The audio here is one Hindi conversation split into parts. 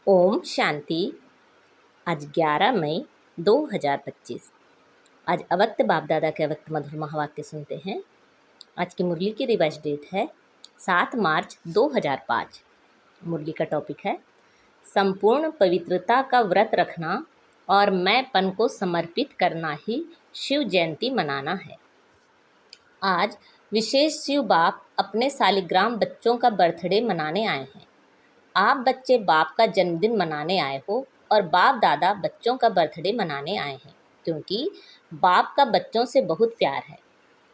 ओम शांति। आज 11 मई 2025। आज अवक्त बाप दादा के अवक्त मधुर महावाक्य सुनते हैं। आज की मुरली की रिवाइज डेट है 7 मार्च 2005। मुरली का टॉपिक है संपूर्ण पवित्रता का व्रत रखना और मैंपन को समर्पित करना ही शिव जयंती मनाना है। आज विशेष शिव बाप अपने सालिग्राम बच्चों का बर्थडे मनाने आए हैं। आप बच्चे बाप का जन्मदिन मनाने आए हो और बाप दादा बच्चों का बर्थडे मनाने आए हैं, क्योंकि बाप का बच्चों से बहुत प्यार है।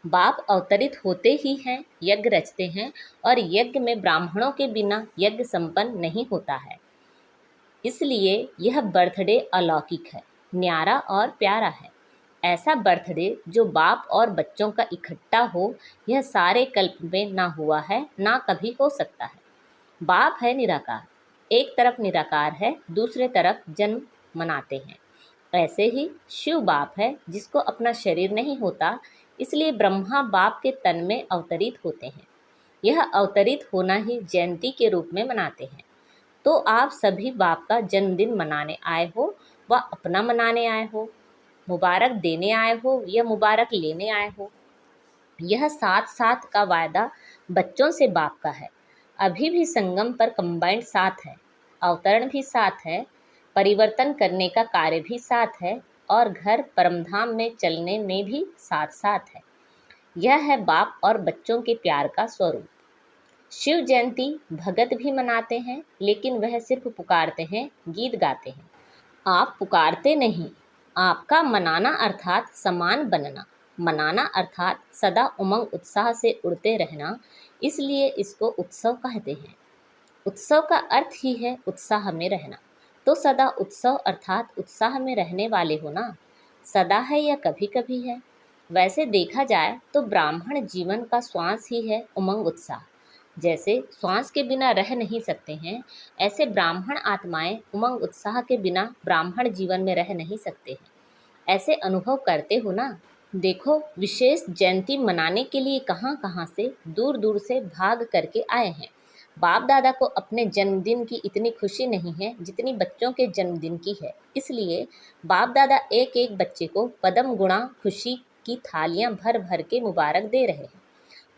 बाप अवतरित होते ही हैं, यज्ञ रचते हैं और यज्ञ में ब्राह्मणों के बिना यज्ञ संपन्न नहीं होता है। इसलिए यह बर्थडे अलौकिक है, न्यारा और प्यारा है। ऐसा बर्थडे जो बाप और बच्चों का इकट्ठा हो, यह सारे कल्प में ना हुआ है, ना कभी हो सकता है। बाप है निराकार, एक तरफ निराकार है, दूसरे तरफ जन्म मनाते हैं। ऐसे ही शिव बाप है जिसको अपना शरीर नहीं होता, इसलिए ब्रह्मा बाप के तन में अवतरित होते हैं। यह अवतरित होना ही जयंती के रूप में मनाते हैं। तो आप सभी बाप का जन्मदिन मनाने आए हो व अपना मनाने आए हो, मुबारक देने आए हो या मुबारक लेने आए हो, यह साथ साथ का वायदा बच्चों से बाप का है। अभी भी संगम पर कंबाइंड साथ है, अवतरण भी साथ है, परिवर्तन करने का कार्य भी साथ है और घर परमधाम में चलने में भी साथ साथ है। यह है बाप और बच्चों के प्यार का स्वरूप। शिव जयंती भगत भी मनाते हैं, लेकिन वह सिर्फ पुकारते हैं, गीत गाते हैं। आप पुकारते नहीं, आपका मनाना अर्थात समान बनना, मनाना अर्थात सदा उमंग उत्साह से उड़ते रहना, इसलिए इसको उत्सव कहते हैं। उत्सव का अर्थ ही है उत्साह में रहना। तो सदा उत्सव अर्थात उत्साह में रहने वाले हो ना। सदा है या कभी कभी है? वैसे देखा जाए तो ब्राह्मण जीवन का श्वास ही है उमंग उत्साह। जैसे श्वास के बिना रह नहीं सकते हैं, ऐसे ब्राह्मण आत्माएं उमंग उत्साह के बिना ब्राह्मण जीवन में रह नहीं सकते हैं। ऐसे अनुभव करते हो ना। देखो, विशेष जयंती मनाने के लिए कहाँ कहाँ से दूर दूर से भाग करके आए हैं। बाप दादा को अपने जन्मदिन की इतनी खुशी नहीं है जितनी बच्चों के जन्मदिन की है। इसलिए बाप दादा एक एक बच्चे को पदम गुणा खुशी की थालियां भर भर के मुबारक दे रहे हैं।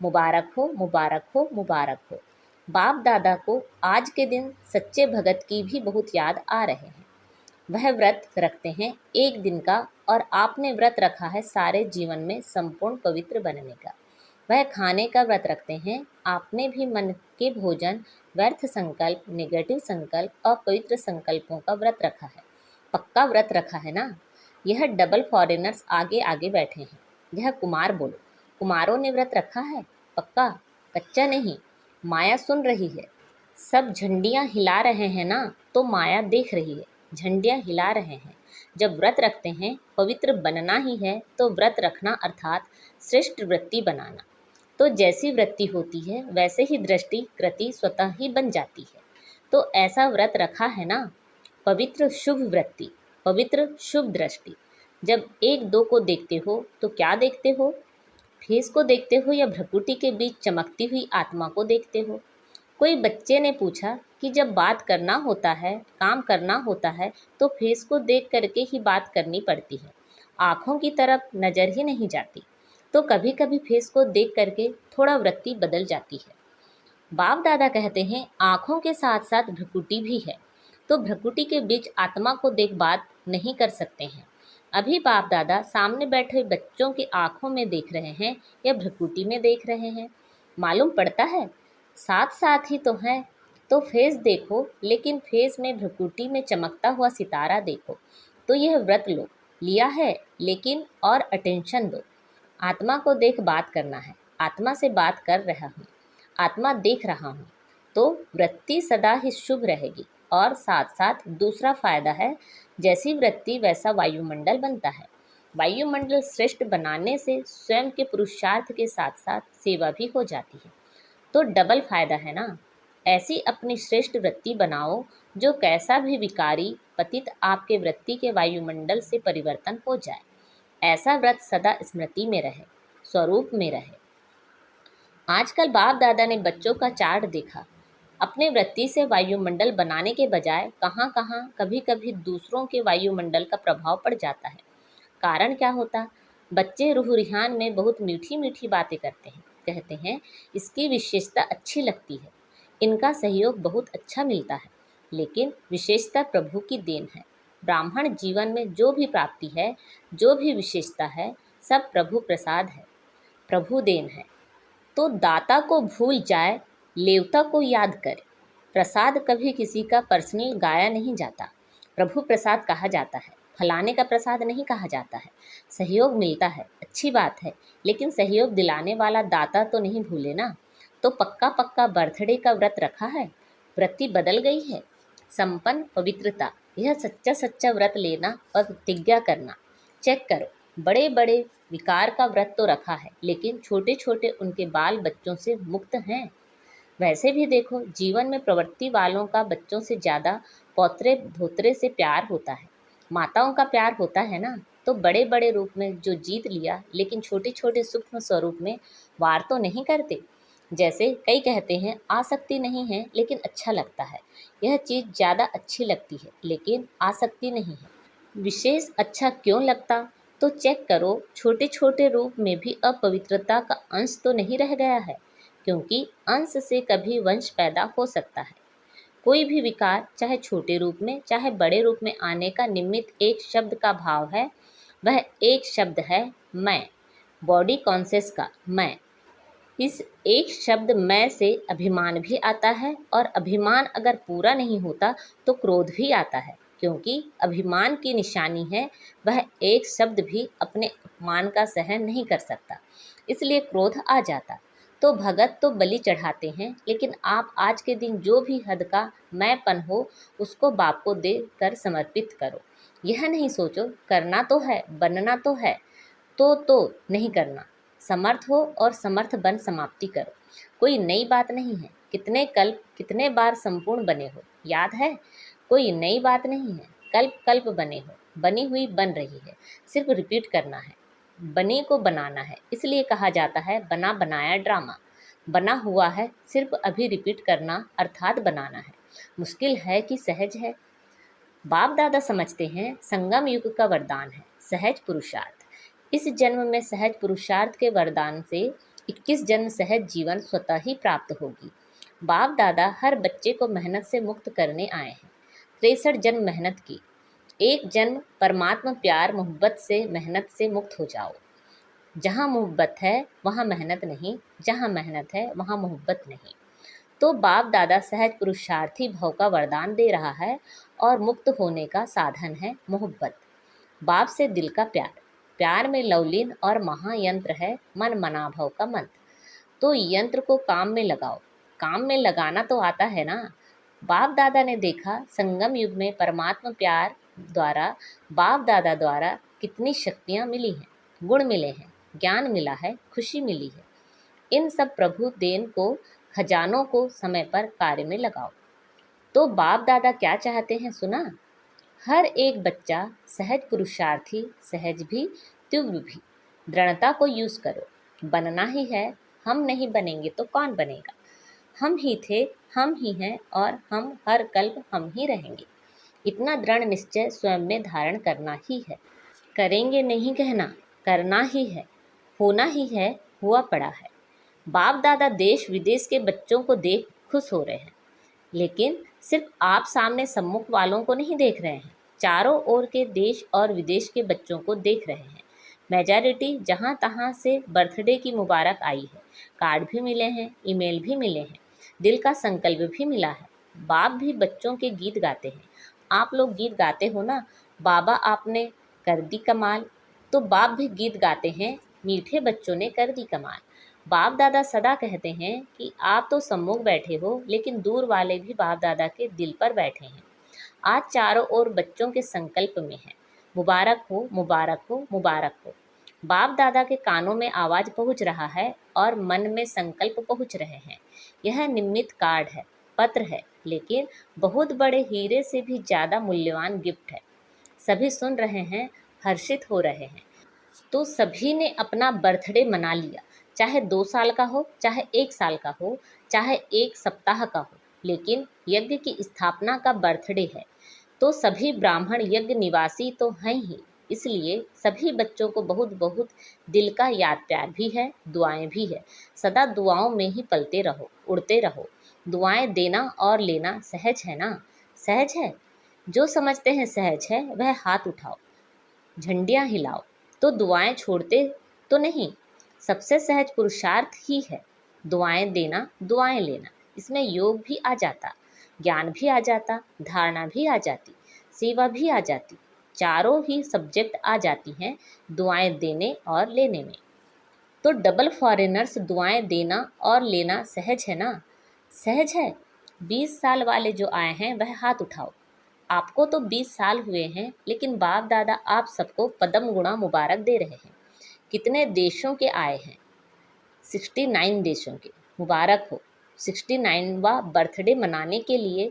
मुबारक हो, मुबारक हो, मुबारक हो। बाप दादा को आज के दिन सच्चे भगत की भी बहुत याद आ रहे हैं। वह व्रत रखते हैं एक दिन का, और आपने व्रत रखा है सारे जीवन में संपूर्ण पवित्र बनने का। वह खाने का व्रत रखते हैं। आपने भी मन के भोजन, व्यर्थ संकल्प, नेगेटिव संकल्प और पवित्र संकल्पों का व्रत रखा है। पक्का व्रत रखा है ना। यह डबल फॉरेनर्स आगे आगे बैठे हैं। यह कुमार बोलो, कुमारों ने व्रत रखा है पक्का, कच्चा नहीं। माया सुन रही है, सब झंडियां हिला रहे हैं ना, तो माया देख रही है, झंडियां हिला रहे हैं। जब व्रत रखते हैं पवित्र बनना ही है, तो व्रत रखना अर्थात श्रेष्ठ वृत्ति बनाना। तो जैसी वृत्ति होती है वैसे ही दृष्टि कृति स्वतः ही बन जाती है। तो ऐसा व्रत रखा है ना, पवित्र शुभ वृत्ति, पवित्र शुभ दृष्टि। जब एक दो को देखते हो तो क्या देखते हो? फेस को देखते हो या भ्रकुटी के बीच चमकती हुई आत्मा को देखते हो? कोई बच्चे ने पूछा कि जब बात करना होता है, काम करना होता है, तो फेस को देख करके ही बात करनी पड़ती है, आँखों की तरफ नज़र ही नहीं जाती। तो कभी कभी फेस को देख करके थोड़ा वृत्ति बदल जाती है। बाप दादा कहते हैं आँखों के साथ साथ भ्रकुटी भी है, तो भ्रकुटी के बीच आत्मा को देख बात नहीं कर सकते हैं। अभी बाप दादा सामने बैठे बच्चों की आँखों में देख रहे हैं या भ्रकुटी में देख रहे हैं, मालूम पड़ता है? साथ साथ ही तो है। तो फेस देखो, लेकिन फेस में भ्रकुटी में चमकता हुआ सितारा देखो। तो यह व्रत लो, लिया है, लेकिन और अटेंशन दो। आत्मा को देख बात करना है, आत्मा से बात कर रहा हूँ, आत्मा देख रहा हूँ। तो वृत्ति सदा ही शुभ रहेगी। और साथ साथ दूसरा फायदा है, जैसी वृत्ति वैसा वायुमंडल बनता है। वायुमंडल श्रेष्ठ बनाने से स्वयं के पुरुषार्थ के साथ साथ सेवा भी हो जाती है। तो डबल फायदा है ना। ऐसी अपनी श्रेष्ठ वृत्ति बनाओ जो कैसा भी विकारी पतित आपके वृत्ति के वायुमंडल से परिवर्तन हो जाए। ऐसा व्रत सदा स्मृति में रहे, स्वरूप में रहे। आजकल बाप दादा ने बच्चों का चार्ट देखा, अपने वृत्ति से वायुमंडल बनाने के बजाय कहाँ कहाँ कभी कभी दूसरों के वायुमंडल का प्रभाव पड़ जाता है। कारण क्या होता? बच्चे रूह रिहान में बहुत मीठी मीठी बातें करते हैं, कहते हैं इसकी विशेषता अच्छी लगती है, इनका सहयोग बहुत अच्छा मिलता है। लेकिन विशेषता प्रभु की देन है। ब्राह्मण जीवन में जो भी प्राप्ति है, जो भी विशेषता है, सब प्रभु प्रसाद है, प्रभु देन है। तो दाता को भूल जाए, लेवता को याद करे। प्रसाद कभी किसी का पर्सनल गाया नहीं जाता, प्रभु प्रसाद कहा जाता है, फलाने का प्रसाद नहीं कहा जाता है। सहयोग मिलता है, अच्छी बात है, लेकिन सहयोग दिलाने वाला दाता तो नहीं भूले ना। तो पक्का पक्का बर्थडे का व्रत रखा है, वृत्ति बदल गई है। संपन्न पवित्रता, यह सच्चा सच्चा व्रत लेना और प्रतिज्ञा करना। चेक करो, बड़े बड़े विकार का व्रत तो रखा है, लेकिन छोटे छोटे उनके बाल बच्चों से मुक्त हैं। वैसे भी देखो, जीवन में प्रवृत्ति वालों का बच्चों से ज़्यादा पौत्रे धोत्रे से प्यार होता है, माताओं का प्यार होता है ना। तो बड़े बड़े रूप में जो जीत लिया, लेकिन छोटे छोटे सूक्ष्म स्वरूप में वार तो नहीं करते। जैसे कई कहते हैं आसक्ति नहीं है लेकिन अच्छा लगता है, यह चीज़ ज़्यादा अच्छी लगती है लेकिन आसक्ति नहीं है। विशेष अच्छा क्यों लगता? तो चेक करो, छोटे छोटे रूप में भी अपवित्रता का अंश तो नहीं रह गया है, क्योंकि अंश से कभी वंश पैदा हो सकता है। कोई भी विकार चाहे छोटे रूप में चाहे बड़े रूप में आने का निमित्त एक शब्द का भाव है। वह एक शब्द है मैं, बॉडी कॉन्शियस का मैं। इस एक शब्द मैं से अभिमान भी आता है, और अभिमान अगर पूरा नहीं होता तो क्रोध भी आता है, क्योंकि अभिमान की निशानी है वह एक शब्द भी अपने अपमान का सहन नहीं कर सकता, इसलिए क्रोध आ जाता। तो भगत तो बलि चढ़ाते हैं, लेकिन आप आज के दिन जो भी हद का मैंपन हो उसको बाप को दे कर समर्पित करो। यह नहीं सोचो करना तो है, बनना तो है, तो नहीं करना। समर्थ हो और समर्थ बन समाप्ति करो। कोई नई बात नहीं है, कितने कल्प कितने बार संपूर्ण बने हो, याद है? कोई नई बात नहीं है, कल्प कल्प बने हो, बनी हुई बन रही है, सिर्फ रिपीट करना है, बने को बनाना है। इसलिए कहा जाता है बना बनाया ड्रामा। बना हुआ है, सिर्फ अभी रिपीट करना अर्थात बनाना है। मुश्किल है कि सहज है? बाप दादा समझते हैं संगम युग का वरदान है सहज पुरुषार्थ। इस जन्म में सहज पुरुषार्थ के वरदान से 21 जन्म सहज जीवन स्वतः ही प्राप्त होगी। बाप दादा हर बच्चे को मेहनत से मुक्त करने आए हैं। 63 जन्म मेहनत की, एक जन्म परमात्मा प्यार मोहब्बत से मेहनत से मुक्त हो जाओ। जहाँ मोहब्बत है वहाँ मेहनत नहीं, जहाँ मेहनत है वहाँ मोहब्बत नहीं। तो बाप दादा सहज पुरुषार्थी भव का वरदान दे रहा है, और मुक्त होने का साधन है मोहब्बत। बाप से दिल का प्यार, प्यार में लवलीन और महायंत्र है मन मनाभव का मंत्र। तो यंत्र को काम में लगाओ, काम में लगाना तो आता है ना। बाप दादा ने देखा संगम युग में परमात्मा प्यार द्वारा बाप दादा द्वारा कितनी शक्तियाँ मिली हैं, गुण मिले हैं, ज्ञान मिला है, खुशी मिली है। इन सब प्रभु देन को, खजानों को समय पर कार्य में लगाओ। तो बाप दादा क्या चाहते हैं सुना? हर एक बच्चा सहज पुरुषार्थी, सहज भी तीव्र भी। दृढ़ता को यूज करो, बनना ही है, हम नहीं बनेंगे तो कौन बनेगा? हम ही थे, हम ही हैं, और हम हर कल्प हम ही रहेंगे। इतना दृढ़ निश्चय स्वयं में धारण करना ही है। करेंगे नहीं कहना, करना ही है, होना ही है, हुआ पड़ा है। बाप दादा देश विदेश के बच्चों को देख खुश हो रहे हैं, लेकिन सिर्फ आप सामने सम्मुख वालों को नहीं देख रहे हैं, चारों ओर के देश और विदेश के बच्चों को देख रहे हैं। मेजॉरिटी जहाँ तहाँ से बर्थडे की मुबारक आई है, कार्ड भी मिले हैं, ईमेल भी मिले हैं, दिल का संकल्प भी मिला है। बाप भी बच्चों के गीत गाते हैं, आप लोग गीत गाते हो ना, बाबा आपने कर दी कमाल। तो बाप भी गीत गाते हैं, मीठे बच्चों ने कर दी कमाल। बाप दादा सदा कहते हैं कि आप तो सम्मुख बैठे हो, लेकिन दूर वाले भी बाप दादा के दिल पर बैठे हैं। आज चारों ओर बच्चों के संकल्प में है, मुबारक हो मुबारक हो मुबारक हो। बाप दादा के कानों में आवाज़ पहुंच रहा है और मन में संकल्प पहुंच रहे हैं। यह निमित्त कार्ड है, पत्र है, लेकिन बहुत बड़े हीरे से भी ज़्यादा मूल्यवान गिफ्ट है। सभी सुन रहे हैं, हर्षित हो रहे हैं। तो सभी ने अपना बर्थडे मना लिया, चाहे 2 साल का हो, चाहे 1 साल का हो, चाहे 1 सप्ताह का हो। लेकिन यज्ञ की स्थापना का बर्थडे है, तो सभी ब्राह्मण यज्ञ निवासी तो हैं ही, इसलिए सभी बच्चों को बहुत बहुत दिल का याद प्यार भी है, दुआएं भी है। सदा दुआओं में ही पलते रहो, उड़ते रहो। दुआएं देना और लेना सहज है ना? सहज है। जो समझते हैं सहज है वह हाथ उठाओ, झंडियाँ हिलाओ। तो दुआएं छोड़ते तो नहीं, सबसे सहज पुरुषार्थ ही है दुआएं देना, दुआएं लेना। इसमें योग भी आ जाता, ज्ञान भी आ जाता, धारणा भी आ जाती, सेवा भी आ जाती, चारों ही सब्जेक्ट आ जाती हैं दुआएं देने और लेने में। तो डबल फॉरेनर्स दुआएं देना और लेना सहज है ना? सहज है। 20 साल वाले जो आए हैं वह हाथ उठाओ। आपको तो 20 साल हुए हैं, लेकिन बाप दादा आप सबको पद्म गुणा मुबारक दे रहे हैं। कितने देशों के आए हैं? 69 देशों के। मुबारक हो। 69वां बर्थडे मनाने के लिए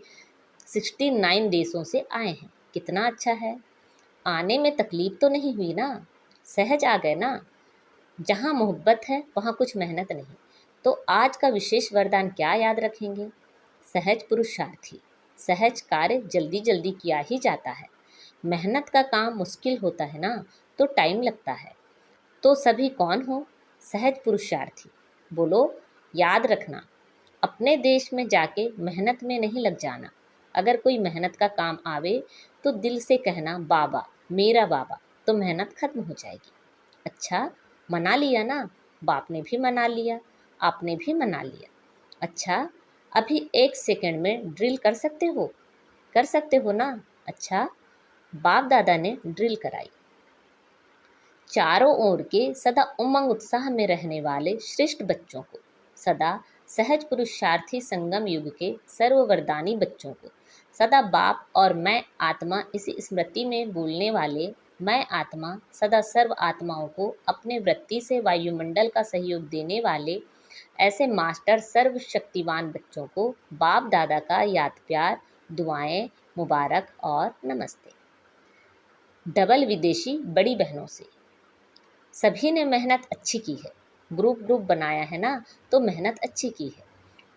69 देशों से आए हैं। कितना अच्छा है। आने में तकलीफ तो नहीं हुई ना? सहज आ गए ना? जहाँ मोहब्बत है वहाँ कुछ मेहनत नहीं। तो आज का विशेष वरदान क्या याद रखेंगे? सहज पुरुषार्थी। सहज कार्य जल्दी जल्दी किया ही जाता है। मेहनत का काम मुश्किल होता है ना, तो टाइम लगता है। तो सभी कौन हो? सहज पुरुषार्थी। बोलो, याद रखना, अपने देश में जाके मेहनत में नहीं लग जाना। अगर कोई मेहनत का काम आवे तो दिल से कहना बाबा, मेरा बाबा, तो मेहनत खत्म हो जाएगी। अच्छा, मना लिया ना? बाप ने भी मना लिया, आपने भी मना लिया। अच्छा, अभी 1 सेकंड में ड्रिल कर सकते हो? कर सकते हो ना? अच्छा, बाप दादा ने ड्रिल कराई। चारों ओर के सदा उमंग उत्साह में रहने वाले श्रेष्ठ बच्चों को, सदा सहज पुरुषार्थी संगम युग के सर्ववरदानी बच्चों को, सदा बाप और मैं आत्मा इसी स्मृति में बोलने वाले मैं आत्मा, सदा सर्व आत्माओं को अपने वृत्ति से वायुमंडल का सहयोग देने वाले ऐसे मास्टर सर्वशक्तिवान बच्चों को बाप दादा का याद प्यार, दुआएं, मुबारक और नमस्ते। डबल विदेशी बड़ी बहनों से। सभी ने मेहनत अच्छी की है, ग्रुप ग्रुप बनाया है ना, तो मेहनत अच्छी की है।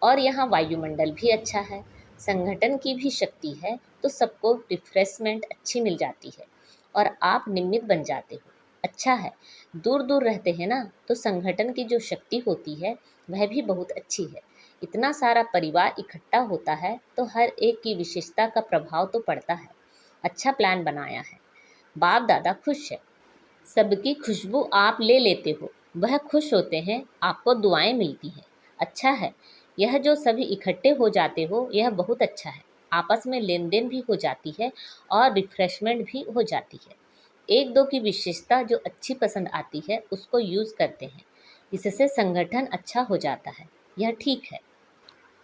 और यहाँ वायुमंडल भी अच्छा है, संगठन की भी शक्ति है, तो सबको रिफ्रेशमेंट अच्छी मिल जाती है और आप निमित्त बन जाते हो। अच्छा है। दूर दूर रहते हैं ना, तो संगठन की जो शक्ति होती है वह भी बहुत अच्छी है। इतना सारा परिवार इकट्ठा होता है तो हर एक की विशेषता का प्रभाव तो पड़ता है। अच्छा प्लान बनाया है। बाप दादा खुश है। सबकी खुशबू आप ले लेते हो, वह खुश होते हैं, आपको दुआएं मिलती हैं। अच्छा है। यह जो सभी इकट्ठे हो जाते हो यह बहुत अच्छा है। आपस में लेन देन भी हो जाती है और रिफ्रेशमेंट भी हो जाती है। एक दो की विशेषता जो अच्छी पसंद आती है उसको यूज़ करते हैं, इससे संगठन अच्छा हो जाता है। यह ठीक है।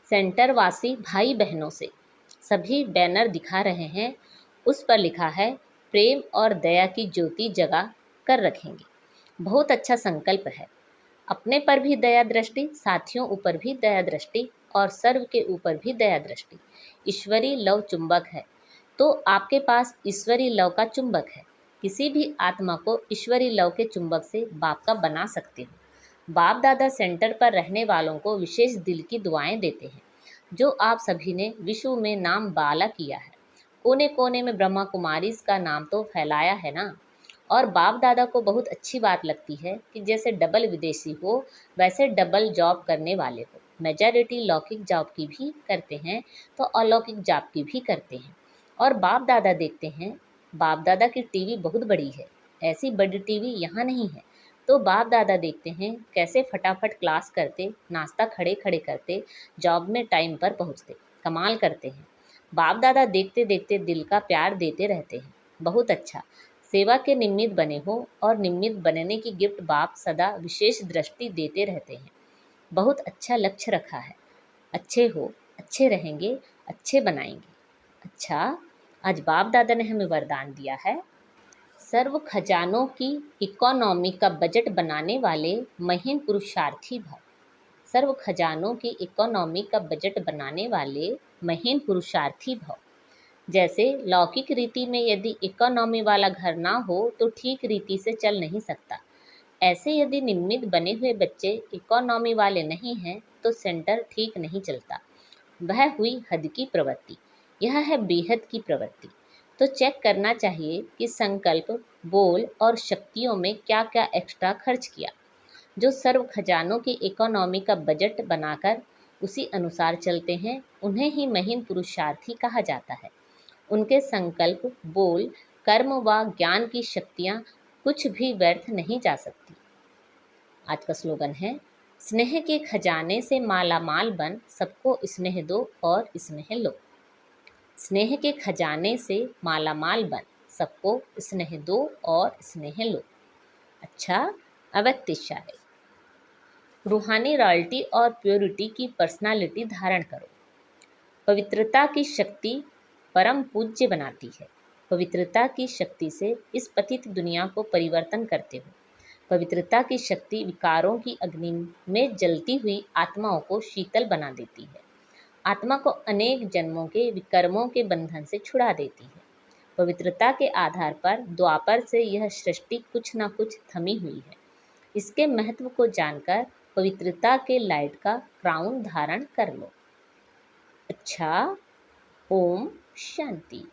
सेंटर वासी भाई बहनों से। सभी बैनर दिखा रहे हैं, उस पर लिखा है प्रेम और दया की ज्योति जगा कर रखेंगे। बहुत अच्छा संकल्प है। अपने पर भी दया दृष्टि, साथियों ऊपर भी दया दृष्टि और सर्व के ऊपर भी दया दृष्टि। ईश्वरी लव चुंबक है, तो आपके पास ईश्वरी लव का चुंबक है। किसी भी आत्मा को ईश्वरी लव के चुंबक से बाप का बना सकते हो। बाप दादा सेंटर पर रहने वालों को विशेष दिल की दुआएं देते हैं, जो आप सभी ने विश्व में नाम बाला किया है। कोने कोने में ब्रह्मा कुमारी का नाम तो फैलाया है ना। और बाप दादा को बहुत अच्छी बात लगती है कि जैसे डबल विदेशी हो वैसे डबल जॉब करने वाले हो। मेजॉरिटी लौकिक जॉब की भी करते हैं तो अलौकिक जॉब की भी करते हैं। और बाप दादा देखते हैं, बाप दादा की टीवी बहुत बड़ी है, ऐसी बड़ी टीवी यहाँ नहीं है। तो बाप दादा देखते हैं कैसे फटाफट क्लास करते, नाश्ता खड़े खड़े करते, जॉब में टाइम पर पहुँचते, कमाल करते हैं। बाप दादा देखते देखते दिल का प्यार देते रहते हैं। बहुत अच्छा। सेवा के निमित्त बने हो और निमित्त बनने की गिफ्ट बाप सदा विशेष दृष्टि देते रहते हैं। बहुत अच्छा लक्ष्य रखा है। अच्छे हो, अच्छे रहेंगे, अच्छे बनाएंगे। अच्छा, आज बाप दादा ने हमें वरदान दिया है, सर्व खजानों की इकोनॉमी का बजट बनाने वाले महीन पुरुषार्थी भव। सर्व खजानों की इकोनॉमी का बजट बनाने वाले महीन पुरुषार्थी भव। जैसे लौकिक रीति में यदि इकोनॉमी वाला घर ना हो तो ठीक रीति से चल नहीं सकता, ऐसे यदि निमित्त बने हुए बच्चे इकोनॉमी वाले नहीं हैं तो सेंटर ठीक नहीं चलता। वह हुई हद की प्रवृत्ति, यह है बेहद की प्रवृत्ति। तो चेक करना चाहिए कि संकल्प, बोल और शक्तियों में क्या क्या एक्स्ट्रा खर्च किया। जो सर्व खजानों की इकोनॉमी का बजट बनाकर उसी अनुसार चलते हैं, उन्हें ही महीन पुरुषार्थी कहा जाता है। उनके संकल्प, बोल, कर्म व ज्ञान की शक्तियाँ कुछ भी व्यर्थ नहीं जा सकती। आज का स्लोगन है, स्नेह के खजाने से माला माल बन, सबको स्नेह दो और स्नेह लो। स्नेह के खजाने से माला माल बन, सबको स्नेह दो और स्नेह लो। अच्छा, अव्यक्त इशारे। रूहानी रॉयल्टी और प्योरिटी की पर्सनालिटी धारण करो। पवित्रता की शक्ति परम पूज्य बनाती है। पवित्रता की शक्ति से इस पतित दुनिया को परिवर्तन करते हो। पवित्रता की शक्ति विकारों की अग्नि में जलती हुई आत्माओं को शीतल बना देती है। आत्मा को अनेक जन्मों के विकर्मों के बंधन से छुड़ा देती है। पवित्रता के आधार पर द्वापर से यह सृष्टि कुछ न कुछ थमी हुई है। इसके महत्व को जानकर पवित्रता के लाइट का क्राउन धारण कर लो। अच्छा, ओम शांति।